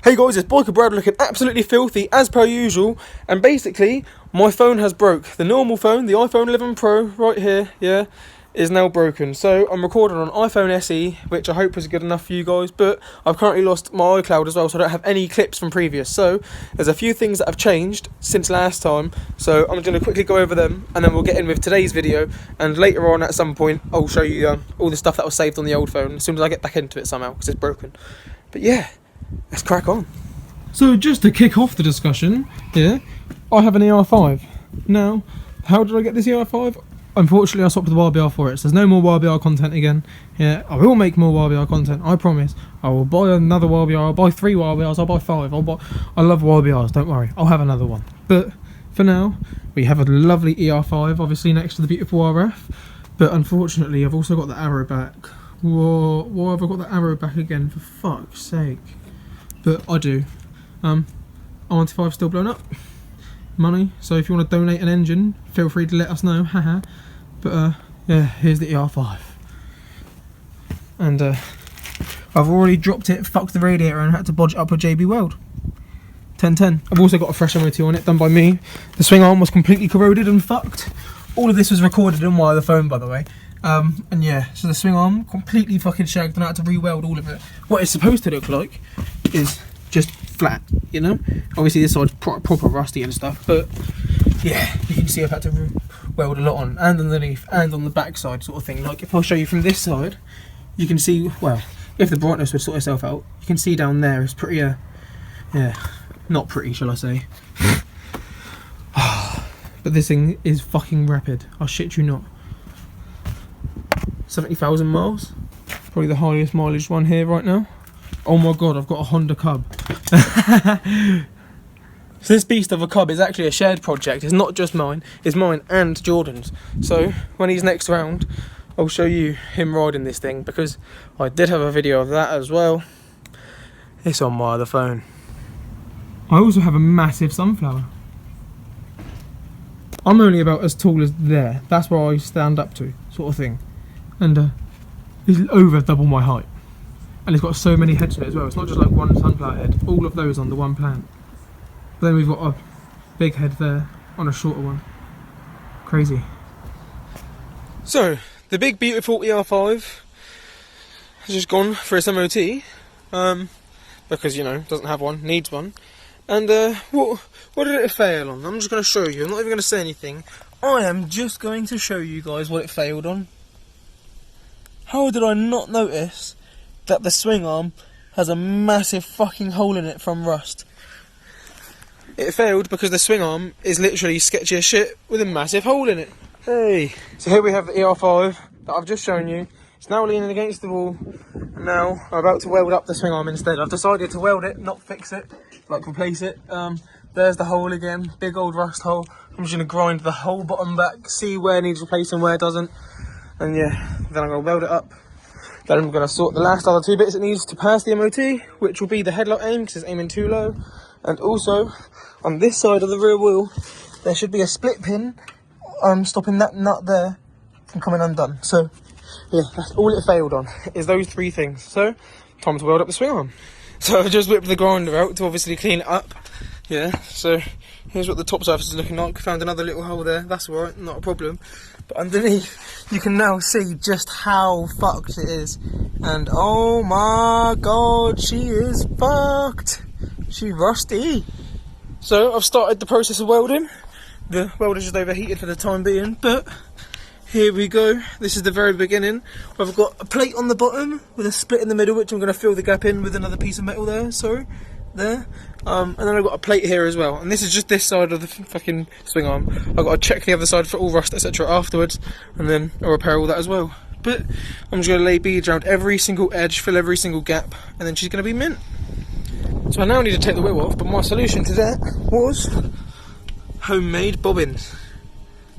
Hey guys, it's Biker Brad looking absolutely filthy as per usual, and basically my phone has broke. The normal phone, the iPhone 11 Pro right here, yeah, is now broken. So I'm recording on iPhone SE, which I hope is good enough for you guys, but I've currently lost my iCloud as well, so I don't have any clips from previous. So there's a few things that have changed since last time, so I'm going to quickly go over them and then we'll get in with today's video, and later on at some point I'll show you all the stuff that was saved on the old phone as soon as I get back into it somehow, because it's broken. But yeah, let's crack on. So just to kick off the discussion, I have an ER5. Now, how did I get this ER5? Unfortunately, I swapped the YBR for it, so there's no more YBR content again. Yeah, I will make more YBR content, I promise. I will buy another YBR, I'll buy 3 YBRs, I'll buy 5, I love YBRs, don't worry, I'll have another one. But for now, we have a lovely ER5, obviously next to the beautiful RF, but unfortunately I've also got the arrow back. Whoa, why have I got the arrow back again, for fuck's sake? But I do. R95 still blown up. Money, so if you want to donate an engine, feel free to let us know, haha. But yeah, here's the ER5. And I've already dropped it, fucked the radiator, and had to bodge it up with JB Weld. 1010. I've also got a fresh MOT on it, done by me. The swing arm was completely corroded and fucked. All of this was recorded in via the phone, by the way. And yeah, so the swing arm completely fucking shagged, and I had to re-weld all of it. What it's supposed to look like is just flat, you know. Obviously this side's proper rusty and stuff, but yeah, you can see I've had to weld a lot on, and underneath and on the back side, sort of thing. Like if I'll show you from this side, you can see, well, if the brightness would sort itself out, you can see down there it's pretty yeah, not pretty, shall I say. But this thing is fucking rapid, I shit you not. 70,000 miles, probably the highest mileage one here right now. Oh my god, I've got a Honda Cub. So this beast of a Cub is actually a shared project. It's not just mine, it's mine and Jordan's. So when he's next round, I'll show you him riding this thing, because I did have a video of that as well. It's on my other phone. I also have a massive sunflower. I'm only about as tall as there. That's where I stand up to, sort of thing. And he's over double my height. And it's got so many heads to it as well. It's not just like one sunflower head, all of those on the one plant. Then we've got a big head there on a shorter one. Crazy. So the big beautiful ER5 has just gone for its MOT, because, you know, doesn't have one, needs one. And what did it fail on? I'm just going to show you. I'm not even going to say anything. I am just going to show you guys what it failed on. How did I not notice that the swing arm has a massive fucking hole in it from rust? It failed because the swing arm is literally sketchy as shit with a massive hole in it. Hey! So here we have the ER5 that I've just shown you. It's now leaning against the wall, and now I'm about to weld up the swing arm instead. I've decided to weld it, not fix it, like replace it. There's the hole again, big old rust hole. I'm just going to grind the whole bottom back, see where it needs replacing, where it doesn't. And yeah, then I'm going to weld it up. Then I'm going to sort the last other 2 bits it needs to pass the MOT, which will be the headlight aim, because it's aiming too low. And also, on this side of the rear wheel, there should be a split pin stopping that nut there from coming undone. So yeah, that's all it failed on, is those 3 things. So, time to weld up the swing arm. So I just whipped the grinder out to obviously clean it up. Yeah, so here's what the top surface is looking like. Found another little hole there, that's alright, not a problem. But underneath, you can now see just how fucked it is. And oh my god, she is fucked. She's rusty. So I've started the process of welding. The welder's just overheated for the time being, but here we go. This is the very beginning. I've got a plate on the bottom with a split in the middle, which I'm going to fill the gap in with another piece of metal there, there. And then I've got a plate here as well, and this is just this side of the fucking swing arm. I've got to check the other side for all rust, etc. afterwards, and then I'll repair all that as well. But I'm just going to lay beads around every single edge, fill every single gap, and then she's going to be mint. So I now need to take the wheel off, but my solution to that was homemade bobbins.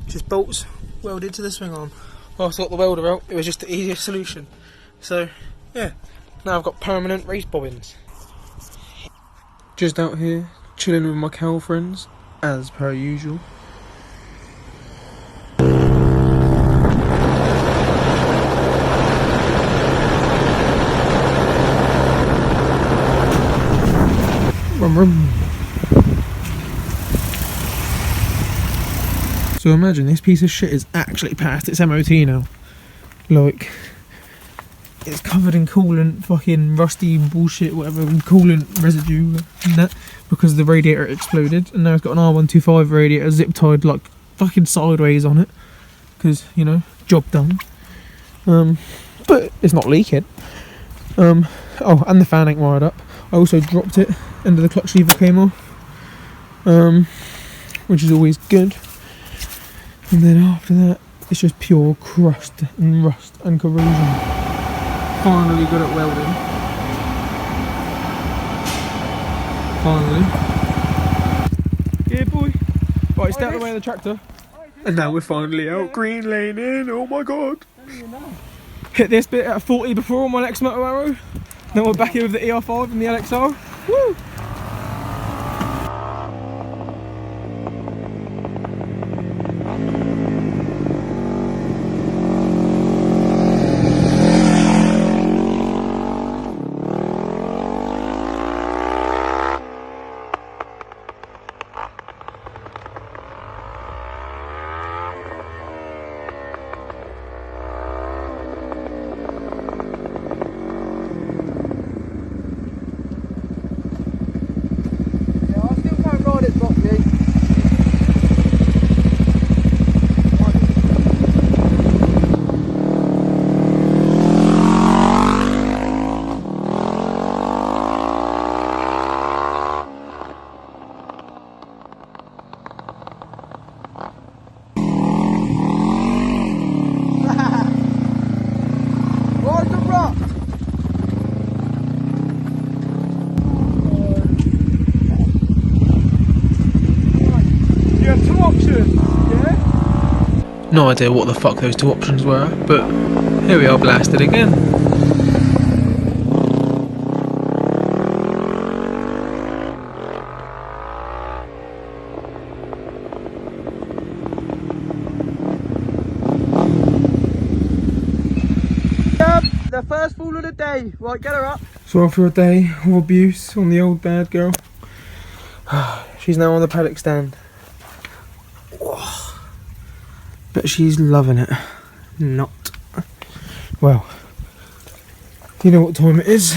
Just bolts welded to the swing arm. Whilst I got the welder out, it was just the easiest solution. So yeah, now I've got permanent race bobbins. Just out here, chilling with my cow friends, as per usual. Rum rum. So imagine this piece of shit is actually past its MOT now. Like, it's covered in coolant, fucking rusty bullshit, whatever, coolant residue and that, because the radiator exploded, and now it's got an R125 radiator zip tied like fucking sideways on it, because, you know, job done. But it's not leaking. Oh, and the fan ain't wired up. I also dropped it, and the clutch lever came off, which is always good. And then after that, it's just pure crust and rust and corrosion. Finally got it welded. Finally. Yeah, boy. Right, stay out of the way of the tractor. And now we're finally out green laning. Oh my god. Hit this bit at 40 before on my next motor arrow. Then we're back here with the ER5 and the LXR. Woo! No idea what the fuck those two options were, but here we are blasted again. The first fall of the day. Right, get her up. So after a day of abuse on the old bad girl, she's now on the paddock stand. But she's loving it. Not. Well, you know what time it is.